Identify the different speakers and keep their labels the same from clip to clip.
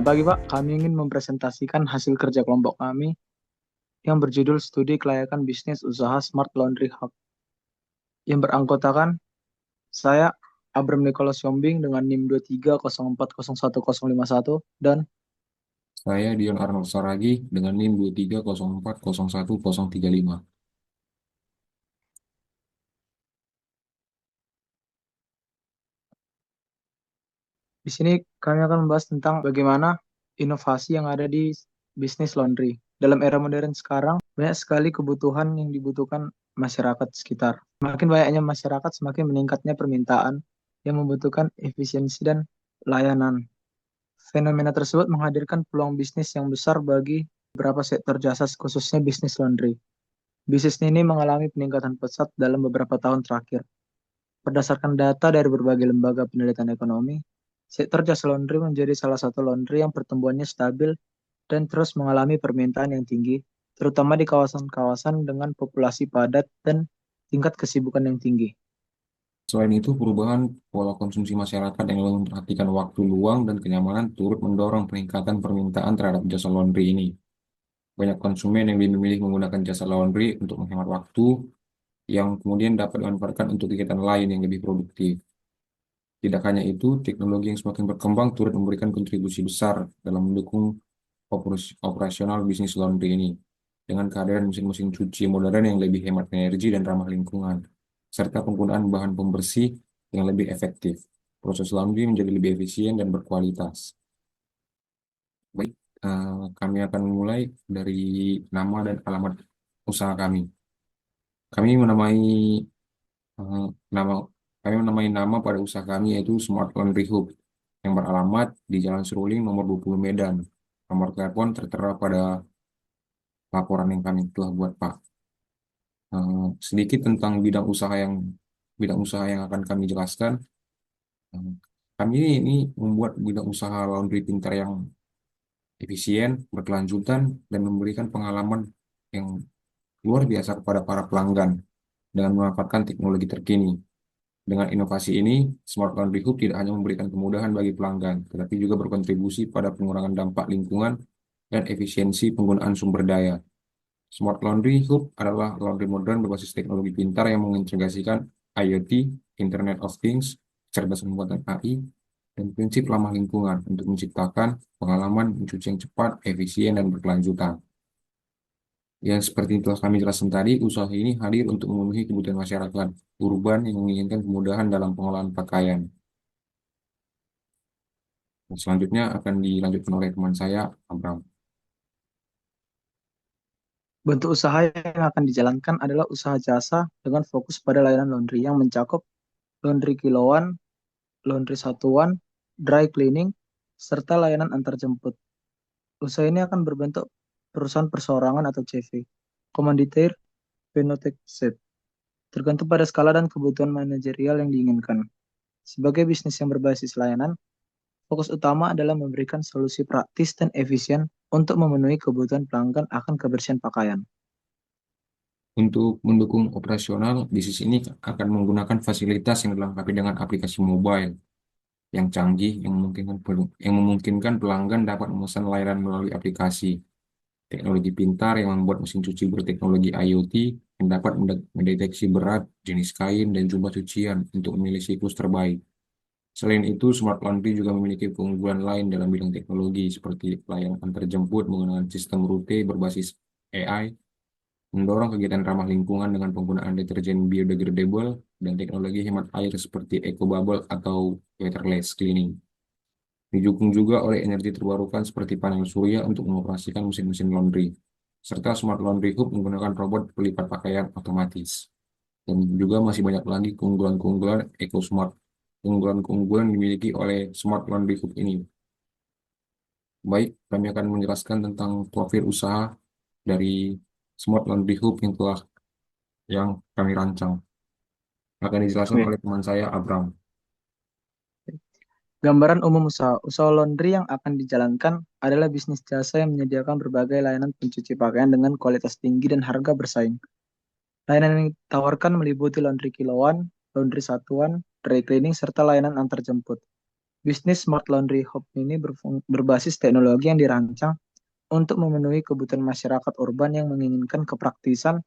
Speaker 1: Selamat pagi, Pak. Kami ingin mempresentasikan hasil kerja kelompok kami yang berjudul Studi Kelayakan Bisnis Usaha Smart Laundry Hub yang beranggotakan saya, Abram Nicholas Yombing dengan NIM 2304010151 dan
Speaker 2: Saya Dion Arnold Saragi dengan NIM 2304011035.
Speaker 1: di sini kami akan membahas tentang bagaimana inovasi yang ada di bisnis laundry. Dalam era modern sekarang, banyak sekali kebutuhan yang dibutuhkan masyarakat sekitar. Semakin banyaknya masyarakat, semakin meningkatnya permintaan yang membutuhkan efisiensi dan layanan. Fenomena tersebut menghadirkan peluang bisnis yang besar bagi beberapa sektor jasa, khususnya bisnis laundry. Bisnis ini mengalami peningkatan pesat dalam beberapa tahun terakhir. Berdasarkan data dari berbagai lembaga penelitian ekonomi, sektor jasa laundry menjadi salah satu laundry yang pertumbuhannya stabil dan terus mengalami permintaan yang tinggi, terutama di kawasan-kawasan dengan populasi padat dan tingkat kesibukan yang tinggi.
Speaker 2: Selain itu, perubahan pola konsumsi masyarakat yang lebih memperhatikan waktu luang dan kenyamanan turut mendorong peningkatan permintaan terhadap jasa laundry ini. Banyak konsumen yang lebih memilih menggunakan jasa laundry untuk menghemat waktu yang kemudian dapat dimanfaatkan untuk kegiatan lain yang lebih produktif. Tidak hanya itu, teknologi yang semakin berkembang turut memberikan kontribusi besar dalam mendukung operasional bisnis laundry ini, dengan kehadiran mesin-mesin cuci modern yang lebih hemat energi dan ramah lingkungan, serta penggunaan bahan pembersih yang lebih efektif. Proses laundry menjadi lebih efisien dan berkualitas. Baik, kami akan mulai dari nama dan alamat usaha kami. Kami menamai eh, nama kami menamai nama pada usaha kami yaitu Smart Laundry Hub yang beralamat di Jalan Seruling nomor 20 Medan. Nomor telepon tertera pada laporan yang kami telah buat, Pak. Sedikit tentang bidang usaha yang akan kami jelaskan. Eh, Kami ini membuat bidang usaha laundry pintar yang efisien, berkelanjutan, dan memberikan pengalaman yang luar biasa kepada para pelanggan dengan memanfaatkan teknologi terkini. Dengan inovasi ini, Smart Laundry Hub tidak hanya memberikan kemudahan bagi pelanggan, tetapi juga berkontribusi pada pengurangan dampak lingkungan dan efisiensi penggunaan sumber daya. Smart Laundry Hub adalah laundry modern berbasis teknologi pintar yang mengintegrasikan IoT, Internet of Things, kecerdasan buatan AI, dan prinsip ramah lingkungan untuk menciptakan pengalaman mencuci yang cepat, efisien, dan berkelanjutan. Yang seperti telah kami jelaskan tadi, usaha ini hadir untuk memenuhi kebutuhan masyarakat urban yang menginginkan kemudahan dalam pengolahan pakaian. Dan selanjutnya akan dilanjutkan oleh teman saya, Abram.
Speaker 1: Bentuk usaha yang akan dijalankan adalah usaha jasa dengan fokus pada layanan laundry yang mencakup laundry kiloan, laundry satuan, dry cleaning, serta layanan antarjemput. Usaha ini akan berbentuk perusahaan perseorangan atau CV, komanditer, Phenotype Set, tergantung pada skala dan kebutuhan manajerial yang diinginkan. Sebagai bisnis yang berbasis layanan, fokus utama adalah memberikan solusi praktis dan efisien untuk memenuhi kebutuhan pelanggan akan kebersihan pakaian.
Speaker 2: Untuk mendukung operasional, bisnis ini akan menggunakan fasilitas yang dilengkapi dengan aplikasi mobile yang canggih yang memungkinkan pelanggan dapat memesan layanan melalui aplikasi. Teknologi pintar yang membuat mesin cuci berteknologi IoT yang dapat mendeteksi berat, jenis kain, dan jumlah cucian untuk memilih siklus terbaik. Selain itu, Smart Laundry juga memiliki keunggulan lain dalam bidang teknologi seperti layanan antarjemput menggunakan sistem rute berbasis AI, mendorong kegiatan ramah lingkungan dengan penggunaan deterjen biodegradable dan teknologi hemat air seperti EcoBubble atau waterless cleaning. Didukung juga oleh energi terbarukan seperti panel surya untuk mengoperasikan mesin-mesin laundry, serta Smart Laundry Hub menggunakan robot pelipat pakaian otomatis. Dan juga masih banyak lagi keunggulan-keunggulan EcoSmart, keunggulan-keunggulan yang dimiliki oleh Smart Laundry Hub ini. Baik, kami akan menjelaskan tentang profil usaha dari Smart Laundry Hub yang kami rancang. Akan dijelaskan
Speaker 1: Oke,
Speaker 2: oleh teman saya, Abram.
Speaker 1: gambaran umum usaha. Usaha laundry yang akan dijalankan adalah bisnis jasa yang menyediakan berbagai layanan pencuci pakaian dengan kualitas tinggi dan harga bersaing. Layanan yang ditawarkan meliputi laundry kiloan, laundry satuan, dry cleaning, serta layanan antarjemput. Bisnis Smart Laundry Hub ini berbasis teknologi yang dirancang untuk memenuhi kebutuhan masyarakat urban yang menginginkan kepraktisan,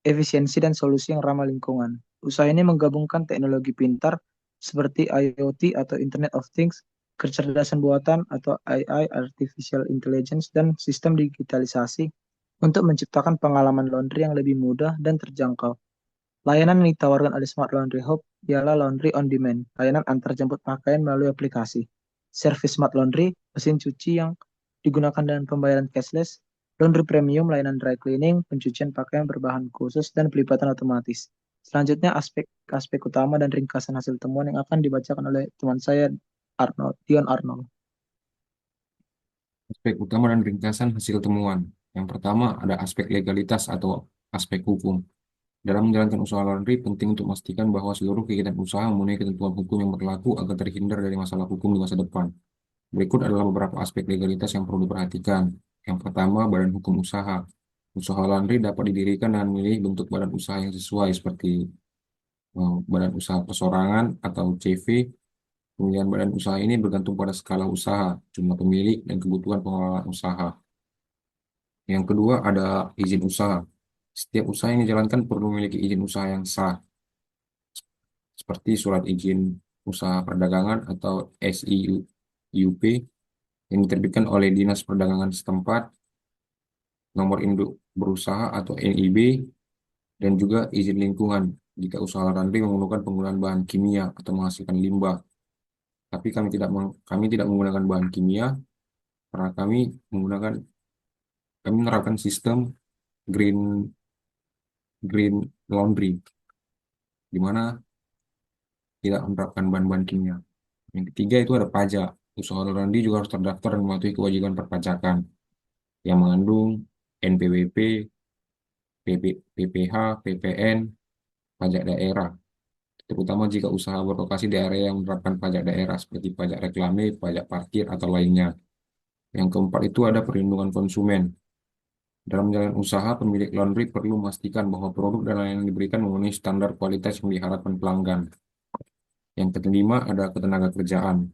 Speaker 1: efisiensi, dan solusi yang ramah lingkungan. Usaha ini menggabungkan teknologi pintar seperti IoT atau Internet of Things, kecerdasan buatan atau AI, Artificial Intelligence, dan sistem digitalisasi untuk menciptakan pengalaman laundry yang lebih mudah dan terjangkau. Layanan yang ditawarkan oleh Smart Laundry Hub ialah laundry on demand, layanan antar jemput pakaian melalui aplikasi. Service Smart Laundry, mesin cuci yang digunakan dengan pembayaran cashless, laundry premium, layanan dry cleaning, pencucian pakaian berbahan khusus, dan pelipatan otomatis. Selanjutnya, aspek utama dan ringkasan hasil temuan yang akan dibacakan oleh teman saya, Dion Arnold.
Speaker 2: Aspek utama dan ringkasan hasil temuan. Yang pertama ada aspek legalitas atau aspek hukum. Dalam menjalankan usaha laundry, penting untuk memastikan bahwa seluruh kegiatan usaha memenuhi ketentuan hukum yang berlaku agar terhindar dari masalah hukum di masa depan. Berikut adalah beberapa aspek legalitas yang perlu diperhatikan. Yang pertama, badan hukum usaha. Usaha laundry dapat didirikan dengan memilih bentuk badan usaha yang sesuai seperti badan usaha persorangan atau CV. Pemilihan badan usaha ini bergantung pada skala usaha, jumlah pemilik, dan kebutuhan pengelolaan usaha. Yang kedua ada izin usaha. Setiap usaha yang dijalankan perlu memiliki izin usaha yang sah, seperti surat izin usaha perdagangan atau SIUP yang diterbitkan oleh Dinas Perdagangan setempat, nomor induk berusaha atau NIB, dan juga izin lingkungan jika usaha laundry memerlukan penggunaan bahan kimia atau menghasilkan limbah. Tapi kami tidak menggunakan bahan kimia karena kami menerapkan sistem green green laundry di mana tidak menerapkan bahan-bahan kimia. Yang ketiga itu ada pajak. Usaha laundry juga harus terdaftar dan mematuhi kewajiban perpajakan yang mengandung NPWP, PPH, PPN, pajak daerah, terutama jika usaha berlokasi di area yang menerapkan pajak daerah seperti pajak reklame, pajak parkir, atau lainnya. Yang keempat itu ada perlindungan konsumen. Dalam menjalankan usaha, pemilik laundry perlu memastikan bahwa produk dan layanan yang diberikan memenuhi standar kualitas yang diharapkan pelanggan. Yang kelima ada ketenaga kerjaan.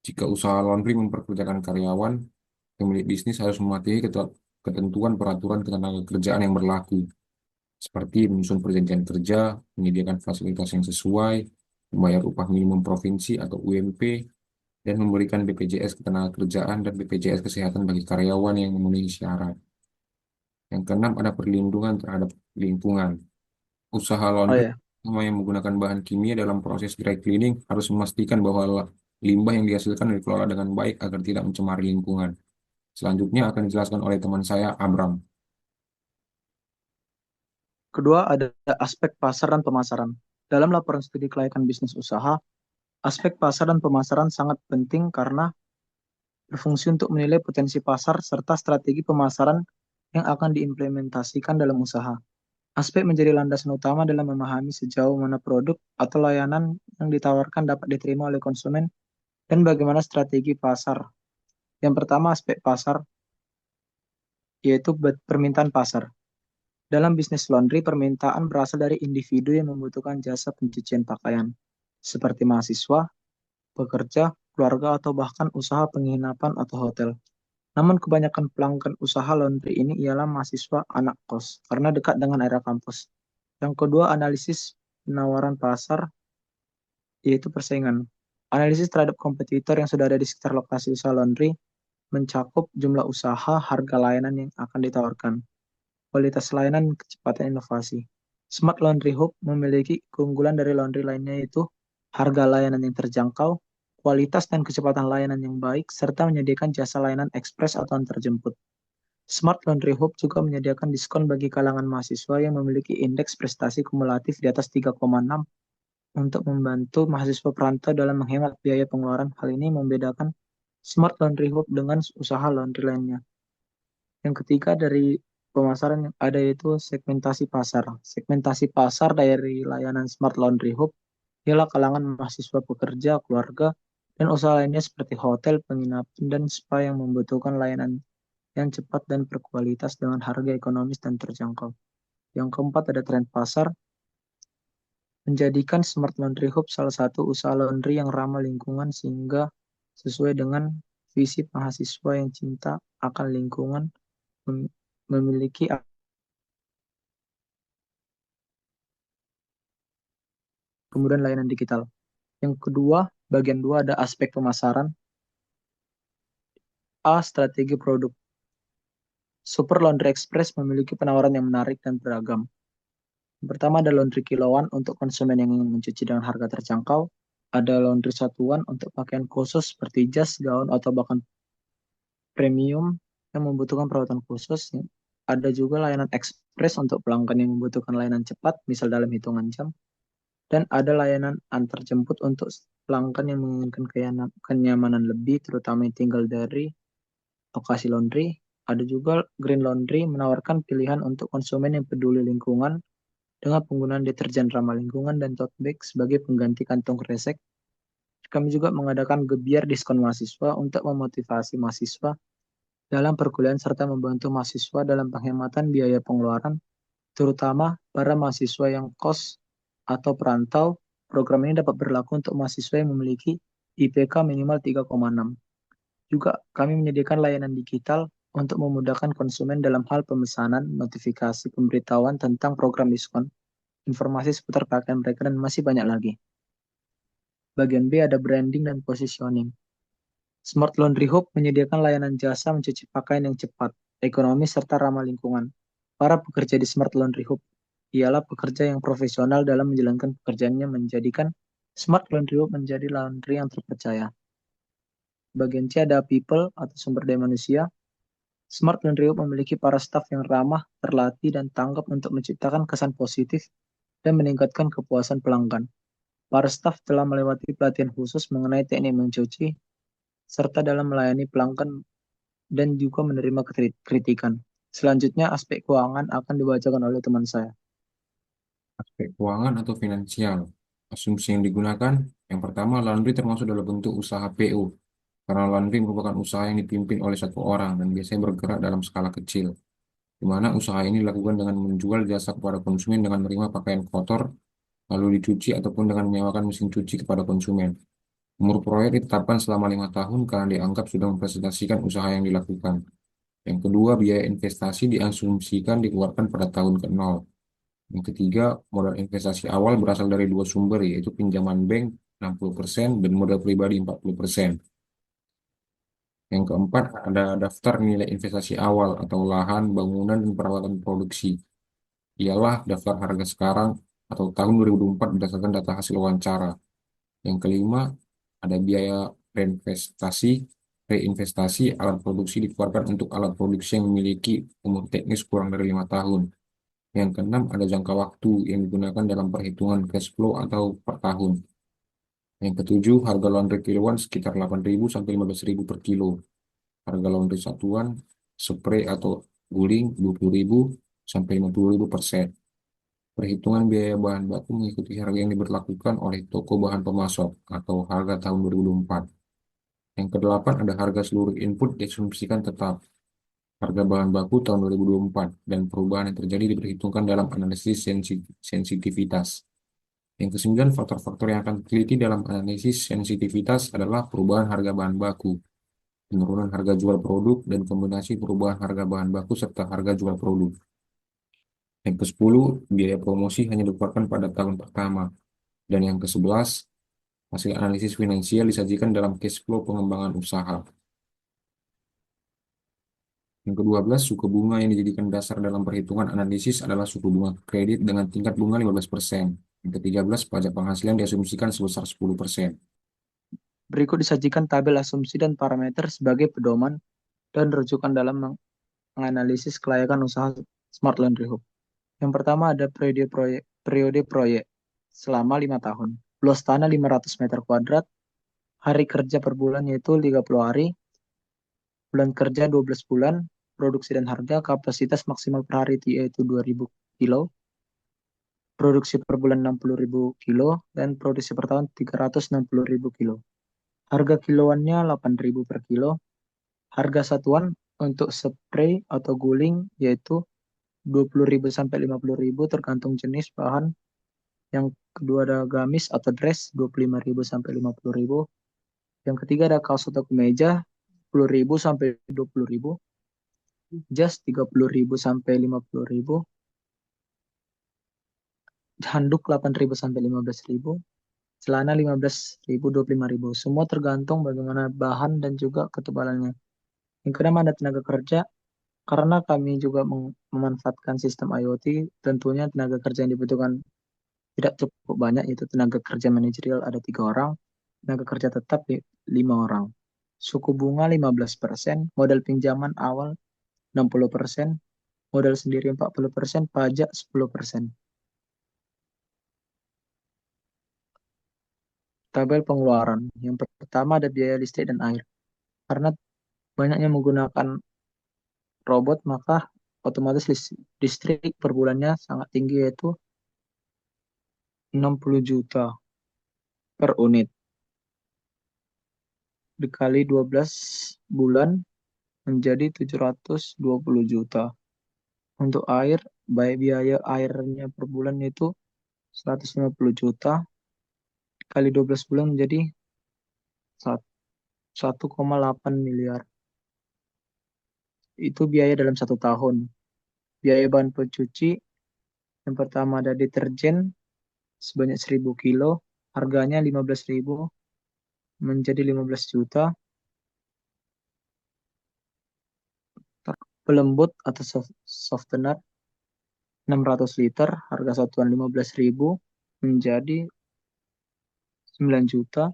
Speaker 2: Jika usaha laundry memperkerjakan karyawan, pemilik bisnis harus mematuhi ketentuan peraturan ketenaga kerjaan yang berlaku, seperti menyusun perjanjian kerja, menyediakan fasilitas yang sesuai, membayar upah minimum provinsi atau UMP, dan memberikan BPJS ketenagakerjaan dan BPJS kesehatan bagi karyawan yang memenuhi syarat. Yang keenam ada perlindungan terhadap lingkungan. Usaha
Speaker 1: Oh
Speaker 2: laundry
Speaker 1: ya,
Speaker 2: sama yang menggunakan bahan kimia dalam proses dry cleaning harus memastikan bahwa limbah yang dihasilkan dikelola dengan baik agar tidak mencemari lingkungan. Selanjutnya akan dijelaskan oleh teman saya, Abram.
Speaker 1: kedua ada aspek pasar dan pemasaran. Dalam laporan studi kelayakan bisnis usaha, aspek pasar dan pemasaran sangat penting karena berfungsi untuk menilai potensi pasar serta strategi pemasaran yang akan diimplementasikan dalam usaha. Aspek menjadi landasan utama dalam memahami sejauh mana produk atau layanan yang ditawarkan dapat diterima oleh konsumen dan bagaimana strategi pasar. Yang pertama, aspek pasar, yaitu permintaan pasar. Dalam bisnis laundry, permintaan berasal dari individu yang membutuhkan jasa pencucian pakaian, seperti mahasiswa, pekerja, keluarga, atau bahkan usaha penginapan atau hotel. Namun kebanyakan pelanggan usaha laundry ini ialah mahasiswa anak kos, karena dekat dengan area kampus. Yang kedua, analisis penawaran pasar, yaitu persaingan. Analisis terhadap kompetitor yang sudah ada di sekitar lokasi usaha laundry mencakup jumlah usaha, harga layanan yang akan ditawarkan, kualitas layanan, kecepatan inovasi. Smart Laundry Hub memiliki keunggulan dari laundry lainnya yaitu harga layanan yang terjangkau, kualitas dan kecepatan layanan yang baik, serta menyediakan jasa layanan ekspres atau antarjemput. Smart Laundry Hub juga menyediakan diskon bagi kalangan mahasiswa yang memiliki indeks prestasi kumulatif di atas 3,6 untuk membantu mahasiswa perantau dalam menghemat biaya pengeluaran. Hal ini membedakan Smart Laundry Hub dengan usaha laundry lainnya. Yang ketiga dari pemasaran yang ada yaitu segmentasi pasar. Segmentasi pasar dari layanan Smart Laundry Hub ialah kalangan mahasiswa, pekerja, keluarga, dan usaha lainnya seperti hotel, penginapan, dan spa yang membutuhkan layanan yang cepat dan berkualitas dengan harga ekonomis dan terjangkau. Yang keempat ada tren pasar. menjadikan Smart Laundry Hub salah satu usaha laundry yang ramah lingkungan sehingga sesuai dengan visi mahasiswa yang cinta akan lingkungan memiliki kemudian layanan digital. Yang kedua, bagian dua ada aspek pemasaran. A. Strategi produk. Super Laundry Express memiliki penawaran yang menarik dan beragam. Yang pertama ada laundry kiloan untuk konsumen yang ingin mencuci dengan harga terjangkau. Ada laundry satuan untuk pakaian khusus seperti jas, gaun, atau bahkan premium yang membutuhkan perawatan khusus. Ada juga layanan ekspres untuk pelanggan yang membutuhkan layanan cepat, misal dalam hitungan jam. Dan ada layanan antar jemput untuk pelanggan yang menginginkan kenyamanan lebih, terutama yang tinggal dari lokasi laundry. Ada juga Green Laundry menawarkan pilihan untuk konsumen yang peduli lingkungan dengan penggunaan deterjen ramah lingkungan dan tote bag sebagai pengganti kantong kresek. Kami juga mengadakan gebiar diskon mahasiswa untuk memotivasi mahasiswa dalam perkuliahan serta membantu mahasiswa dalam penghematan biaya pengeluaran, terutama para mahasiswa yang kos atau perantau. Program ini dapat berlaku untuk mahasiswa yang memiliki IPK minimal 3,6. Juga kami menyediakan layanan digital untuk memudahkan konsumen dalam hal pemesanan, notifikasi, pemberitahuan tentang program diskon, informasi seputar pakaian mereka, dan masih banyak lagi. Bagian B ada branding dan positioning. Smart Laundry Hub menyediakan layanan jasa mencuci pakaian yang cepat, ekonomis, serta ramah lingkungan. Para pekerja di Smart Laundry Hub ialah pekerja yang profesional dalam menjalankan pekerjaannya, menjadikan Smart Laundry Hub menjadi laundry yang terpercaya. Bagian C ada people atau sumber daya manusia. Smart Laundry Hub memiliki para staf yang ramah, terlatih, dan tanggap untuk menciptakan kesan positif dan meningkatkan kepuasan pelanggan. Para staf telah melewati pelatihan khusus mengenai teknik mencuci, serta dalam melayani pelanggan dan juga menerima kritikan. Selanjutnya, aspek keuangan akan dibacakan oleh teman saya.
Speaker 2: Aspek keuangan atau finansial. Asumsi yang digunakan, yang pertama, laundry termasuk dalam bentuk usaha PO, karena laundry merupakan usaha yang dipimpin oleh satu orang dan biasanya bergerak dalam skala kecil, di mana usaha ini dilakukan dengan menjual jasa kepada konsumen dengan menerima pakaian kotor, lalu dicuci ataupun dengan menyewakan mesin cuci kepada konsumen. Umur proyek ditetapkan selama 5 tahun karena dianggap sudah mempresentasikan usaha yang dilakukan. Yang kedua, biaya investasi diasumsikan dikeluarkan pada tahun ke-0. Yang ketiga, modal investasi awal berasal dari dua sumber, yaitu pinjaman bank 60% dan modal pribadi 40%. Yang keempat, ada daftar nilai investasi awal atau lahan, bangunan, dan perawatan produksi. Ialah daftar harga sekarang atau tahun 2024 berdasarkan data hasil wawancara. Yang kelima, ada biaya reinvestasi alat produksi dikeluarkan untuk alat produksi yang memiliki umur teknis kurang dari 5 tahun. Yang keenam, ada jangka waktu yang digunakan dalam perhitungan cash flow atau per tahun. Yang ketujuh, harga laundry kiloan sekitar 8.000 sampai 15.000 per kilo. Harga laundry satuan, spray atau guling 20.000 sampai 50.000 per set. Perhitungan biaya bahan baku mengikuti harga yang diberlakukan oleh toko bahan pemasok atau harga tahun 2024. Yang kedelapan, ada harga seluruh input diasumsikan tetap. Harga bahan baku tahun 2024 dan perubahan yang terjadi diperhitungkan dalam analisis sensitivitas. Yang kesembilan, faktor-faktor yang akan diteliti dalam analisis sensitivitas adalah perubahan harga bahan baku, penurunan harga jual produk, dan kombinasi perubahan harga bahan baku serta harga jual produk. Yang ke-10, biaya promosi hanya dikeluarkan pada tahun pertama. Dan yang ke-11, hasil analisis finansial disajikan dalam cash flow pengembangan usaha. Yang ke-12, suku bunga yang dijadikan dasar dalam perhitungan analisis adalah suku bunga kredit dengan tingkat bunga 15%. Yang ke-13, pajak penghasilan diasumsikan sebesar 10%.
Speaker 1: Berikut disajikan tabel asumsi dan parameter sebagai pedoman dan rujukan dalam menganalisis kelayakan usaha Smart Laundry Hub. Yang pertama ada periode proyek selama 5 tahun. Luas tanah 500 meter kuadrat, hari kerja per bulan yaitu 30 hari, bulan kerja 12 bulan, produksi dan harga, kapasitas maksimal per hari yaitu 2.000 kilo, produksi per bulan 60.000 kilo, dan produksi per tahun 360.000 kilo. Harga kiloannya 8.000 per kilo. Harga satuan untuk spray atau guling yaitu 20.000 sampai 50.000 tergantung jenis bahan Yang kedua ada gamis atau dress 25.000 sampai 50.000. Yang ketiga ada kaos atau kemeja 10.000 sampai 20.000. Jas 30.000 sampai 50.000. Handuk 8.000 sampai 15.000. Celana 15.000 25.000. Semua tergantung bagaimana bahan dan juga ketebalannya. Yang kedua ada tenaga kerja. Karena kami juga memanfaatkan sistem IoT, tentunya tenaga kerja yang dibutuhkan tidak cukup banyak, yaitu tenaga kerja manajerial ada 3 orang, tenaga kerja tetap 5 orang. Suku bunga 15%, modal pinjaman awal 60%, modal sendiri 40%, pajak 10%. Tabel pengeluaran. Yang pertama ada biaya listrik dan air. Karena banyaknya menggunakan robot, maka otomatis listrik per bulannya sangat tinggi, yaitu 60 juta per unit. Dikali 12 bulan menjadi 720 juta. Untuk air, baik biaya airnya per bulan itu 150 juta, kali 12 bulan menjadi 1,8 miliar. Itu biaya dalam 1 tahun. Biaya bahan pencuci, yang pertama ada deterjen sebanyak 1.000 kilo, harganya 15.000 menjadi 15 juta. Pelembut atau softener 600 liter, harga satuan 15.000 menjadi 9 juta.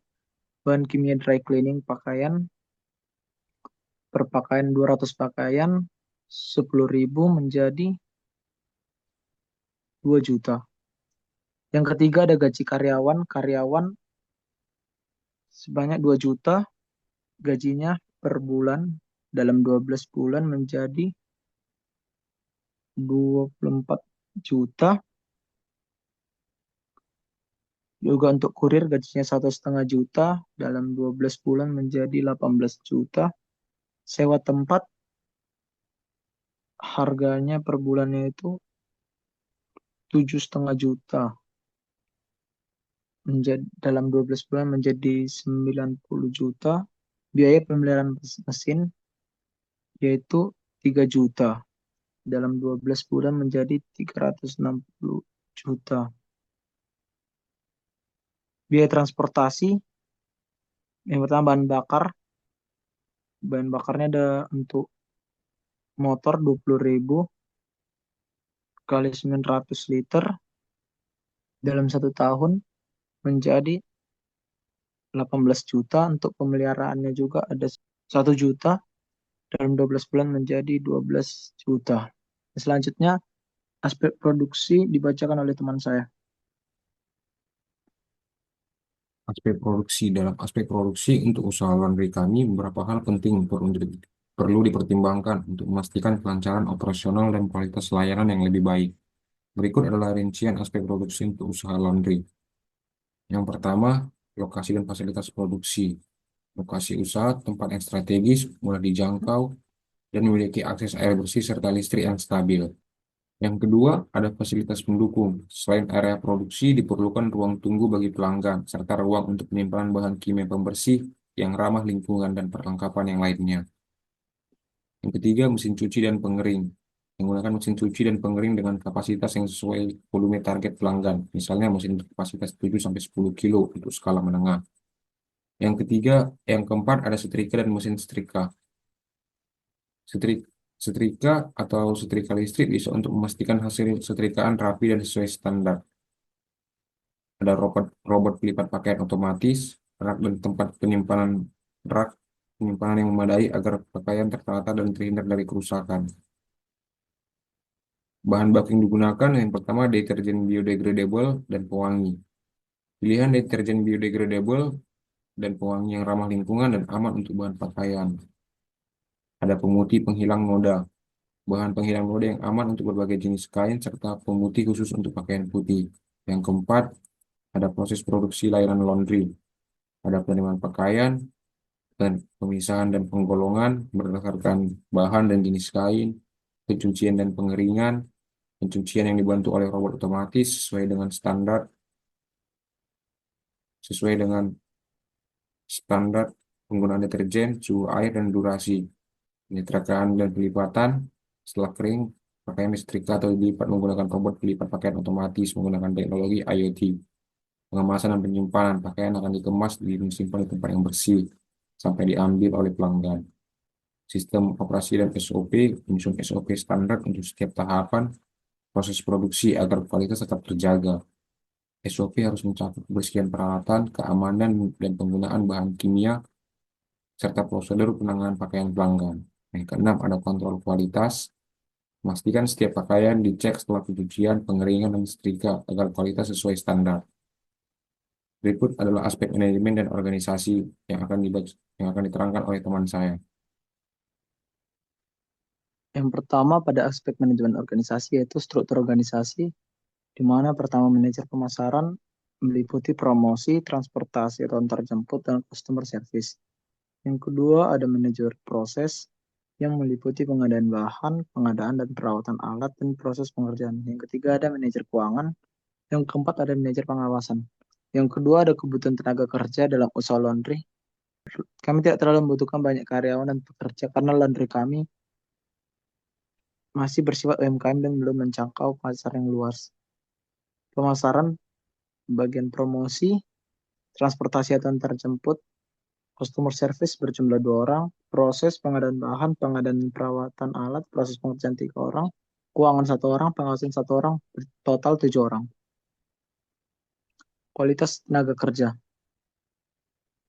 Speaker 1: Bahan kimia dry cleaning pakaian, per pakaian 200 pakaian 10.000 menjadi 2 juta. Yang ketiga ada gaji karyawan. Karyawan sebanyak 2 juta, gajinya per bulan dalam 12 bulan menjadi 24 juta. Juga untuk kurir gajinya 1,5 juta, dalam 12 bulan menjadi 18 juta. Sewa tempat harganya per bulannya itu 7,5 juta. Dalam 12 bulan menjadi 90 juta. Biaya pemeliharaan mesin yaitu 3 juta. Dalam 12 bulan menjadi 360 juta. Biaya transportasi, yang pertama bahan bakar. Bahan bakarnya ada untuk motor 20.000 kali 900 liter dalam 1 tahun menjadi 18 juta. Untuk pemeliharaannya juga ada 1 juta, dalam 12 bulan menjadi 12 juta. Selanjutnya, aspek produksi dibacakan oleh teman saya.
Speaker 2: Dalam aspek produksi untuk usaha laundry kami, beberapa hal penting perlu dipertimbangkan untuk memastikan kelancaran operasional dan kualitas layanan yang lebih baik. Berikut adalah rincian aspek produksi untuk usaha laundry. Yang pertama, lokasi dan fasilitas produksi. Lokasi usaha tempat yang strategis, mudah dijangkau, dan memiliki akses air bersih serta listrik yang stabil. Yang kedua, ada fasilitas pendukung. Selain area produksi, diperlukan ruang tunggu bagi pelanggan, serta ruang untuk penyimpanan bahan kimia pembersih yang ramah lingkungan dan perlengkapan yang lainnya. Yang ketiga, mesin cuci dan pengering. Menggunakan mesin cuci dan pengering dengan kapasitas yang sesuai volume target pelanggan. Misalnya mesin kapasitas 7-10 kilo untuk skala menengah. Yang keempat, ada setrika dan mesin setrika. Setrika atau setrika listrik bisa untuk memastikan hasil setrikaan rapi dan sesuai standar. Ada robot pelipat pakaian otomatis, rak dan tempat rak penyimpanan yang memadai agar pakaian tertata dan terhindar dari kerusakan. Bahan baku yang digunakan yang pertama deterjen biodegradable dan pewangi. Pilihan deterjen biodegradable dan pewangi yang ramah lingkungan dan aman untuk bahan pakaian. Ada pemutih penghilang noda. Bahan penghilang noda yang aman untuk berbagai jenis kain serta pemutih khusus untuk pakaian putih. Yang keempat, ada proses produksi layanan laundry. Ada penerimaan pakaian dan pemisahan dan penggolongan berdasarkan bahan dan jenis kain, pencucian dan pengeringan, pencucian yang dibantu oleh robot otomatis sesuai dengan standar, sesuai dengan standar penggunaan deterjen, suhu air, dan durasi. Penyetrkaan dan pelipatan setelah kering, pakaian disetrika atau dilipat menggunakan robot pelipat pakaian otomatis menggunakan teknologi IoT. Pengemasan dan penyimpanan pakaian akan dikemas di disimpan di tempat yang bersih sampai diambil oleh pelanggan. Sistem operasi dan SOP, menyusun SOP standar untuk setiap tahapan proses produksi agar kualitas tetap terjaga. SOP harus mencakup kebersihan peralatan, keamanan, dan penggunaan bahan kimia, serta prosedur penanganan pakaian pelanggan. Yang keenam, ada kontrol kualitas. Memastikan setiap pakaian dicek setelah pencucian, pengeringan, dan setrika agar kualitas sesuai standar. Berikut adalah aspek manajemen dan organisasi yang akan diterangkan oleh teman saya.
Speaker 1: Yang pertama pada aspek manajemen organisasi yaitu struktur organisasi, di mana pertama manajer pemasaran meliputi promosi, transportasi atau antar jemput, dan customer service. Yang kedua ada manajer proses yang meliputi pengadaan bahan, pengadaan dan perawatan alat, dan proses pengerjaan. Yang ketiga ada manajer keuangan. Yang keempat ada manajer pengawasan. Yang kedua ada kebutuhan tenaga kerja dalam usaha laundry. Kami tidak terlalu membutuhkan banyak karyawan dan pekerja karena laundry kami masih bersifat UMKM dan belum menjangkau pasar yang luas. Pemasaran, bagian promosi, transportasi atau antar jemput, customer service berjumlah 2 orang, proses pengadaan bahan, pengadaan perawatan alat, proses pengerjaan 3 orang, keuangan 1 orang, pengawasan 1 orang, total 7 orang. Kualitas tenaga kerja.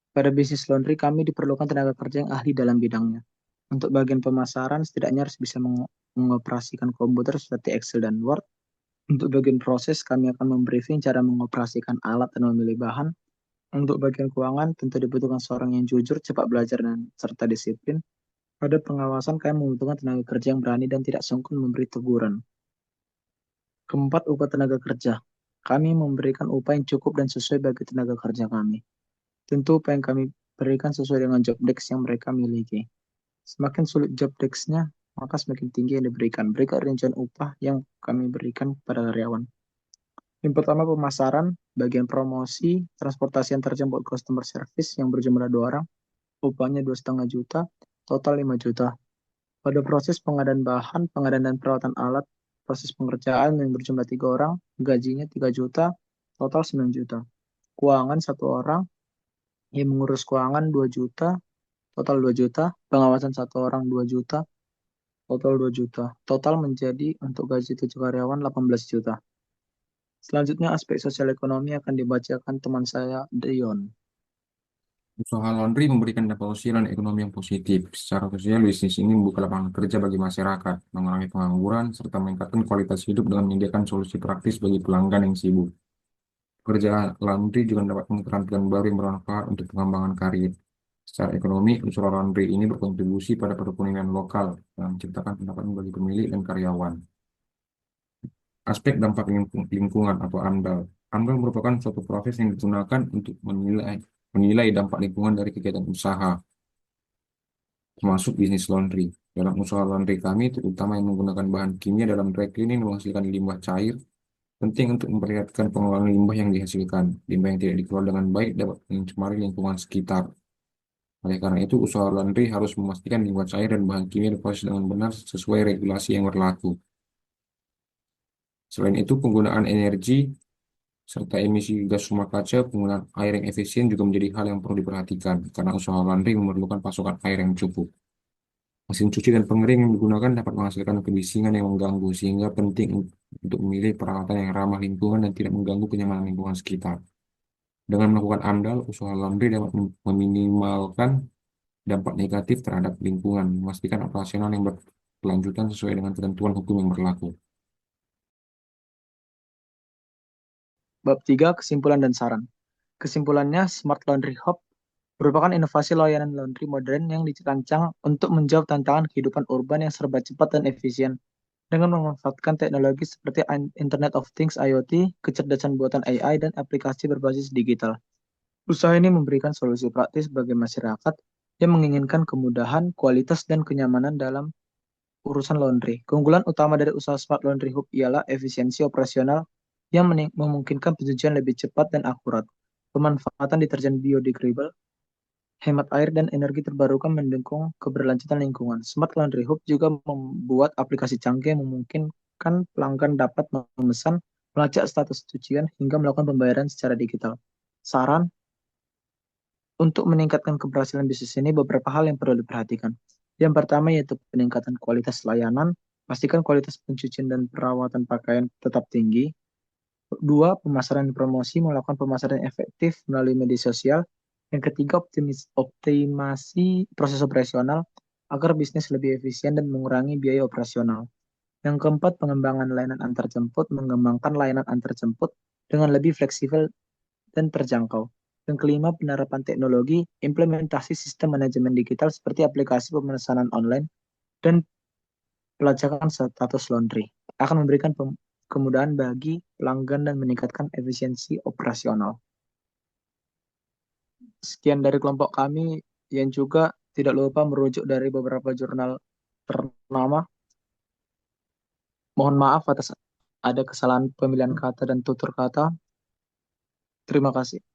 Speaker 1: Pada bisnis laundry kami diperlukan tenaga kerja yang ahli dalam bidangnya. Untuk bagian pemasaran setidaknya harus bisa mengoperasikan komputer seperti Excel dan Word. Untuk bagian proses kami akan membriefing cara mengoperasikan alat dan memilih bahan. Untuk bagian keuangan tentu dibutuhkan seorang yang jujur, cepat belajar dan serta disiplin. Pada pengawasan kami membutuhkan tenaga kerja yang berani dan tidak sungkan memberi teguran. Keempat, upah tenaga kerja. Kami memberikan upah yang cukup dan sesuai bagi tenaga kerja kami. Tentu upah yang kami berikan sesuai dengan job desk yang mereka miliki. Semakin sulit job desk-nya, maka semakin tinggi yang diberikan. Berikut rincian upah yang kami berikan kepada karyawan. Yang pertama pemasaran, bagian promosi, transportasi antar jemput customer service yang berjumlah 2 orang, upahnya 2,5 juta, total 5 juta. Pada proses pengadaan bahan, pengadaan dan perawatan alat, proses pengerjaan yang berjumlah 3 orang, gajinya 3 juta, total 9 juta. Keuangan 1 orang, yang mengurus keuangan 2 juta, total 2 juta. Pengawasan 1 orang 2 juta, total 2 juta. Total menjadi untuk gaji 7 karyawan 18 juta. Selanjutnya aspek sosial ekonomi akan dibacakan teman saya, Dion.
Speaker 2: Usaha laundry memberikan dampak sosial dan ekonomi yang positif. Secara sosial, bisnis ini membuka lapangan kerja bagi masyarakat, mengurangi pengangguran, serta meningkatkan kualitas hidup dengan menyediakan solusi praktis bagi pelanggan yang sibuk. Pekerja laundry juga mendapatkan keterampilan baru yang bermanfaat untuk pengembangan karir. Secara ekonomi, usaha laundry ini berkontribusi pada perekonomian lokal dan menciptakan pendapatan bagi pemilik dan karyawan. Aspek dampak lingkungan atau AMDAL. AMDAL merupakan suatu proses yang digunakan untuk menilai dampak lingkungan dari kegiatan usaha, termasuk bisnis laundry. Dalam usaha laundry kami, terutama yang menggunakan bahan kimia dalam dry cleaning menghasilkan limbah cair, penting untuk memperlihatkan pengelolaan limbah yang dihasilkan. Limbah yang tidak dikelola dengan baik dapat mencemari lingkungan sekitar. Oleh karena itu, usaha laundry harus memastikan limbah cair dan bahan kimia diproses dengan benar sesuai regulasi yang berlaku. Selain itu, penggunaan energi serta emisi gas rumah kaca, penggunaan air yang efisien juga menjadi hal yang perlu diperhatikan karena usaha laundry memerlukan pasokan air yang cukup. Mesin cuci dan pengering yang digunakan dapat menghasilkan kebisingan yang mengganggu, sehingga penting untuk memilih peralatan yang ramah lingkungan dan tidak mengganggu kenyamanan lingkungan sekitar. Dengan melakukan AMDAL, usaha laundry dapat meminimalkan dampak negatif terhadap lingkungan, memastikan operasional yang berkelanjutan sesuai dengan ketentuan hukum yang berlaku.
Speaker 1: Bab 3, kesimpulan dan saran. Kesimpulannya, Smart Laundry Hub merupakan inovasi layanan laundry modern yang dirancang untuk menjawab tantangan kehidupan urban yang serba cepat dan efisien dengan memanfaatkan teknologi seperti Internet of Things IoT, kecerdasan buatan AI, dan aplikasi berbasis digital. Usaha ini memberikan solusi praktis bagi masyarakat yang menginginkan kemudahan, kualitas, dan kenyamanan dalam urusan laundry. Keunggulan utama dari usaha Smart Laundry Hub ialah efisiensi operasional yang memungkinkan pencucian lebih cepat dan akurat. pemanfaatan deterjen biodegradable, hemat air dan energi terbarukan mendukung keberlanjutan lingkungan. Smart Laundry Hub juga membuat aplikasi canggih yang memungkinkan pelanggan dapat memesan, melacak status cucian, hingga melakukan pembayaran secara digital. Saran, untuk meningkatkan keberhasilan bisnis ini beberapa hal yang perlu diperhatikan. Yang pertama yaitu peningkatan kualitas layanan, pastikan kualitas pencucian dan perawatan pakaian tetap tinggi. Dua, pemasaran dan promosi, melakukan pemasaran yang efektif melalui media sosial. Yang ketiga, optimasi proses operasional agar bisnis lebih efisien dan mengurangi biaya operasional. Yang keempat, pengembangan layanan antarjemput, mengembangkan layanan antarjemput dengan lebih fleksibel dan terjangkau. Yang kelima, penerapan teknologi, implementasi sistem manajemen digital seperti aplikasi pemesanan online dan pelacakan status laundry akan memberikan kemudahan bagi pelanggan dan meningkatkan efisiensi operasional. Sekian dari kelompok kami yang juga tidak lupa merujuk dari beberapa jurnal ternama. Mohon maaf atas ada kesalahan pemilihan kata dan tutur kata. Terima kasih.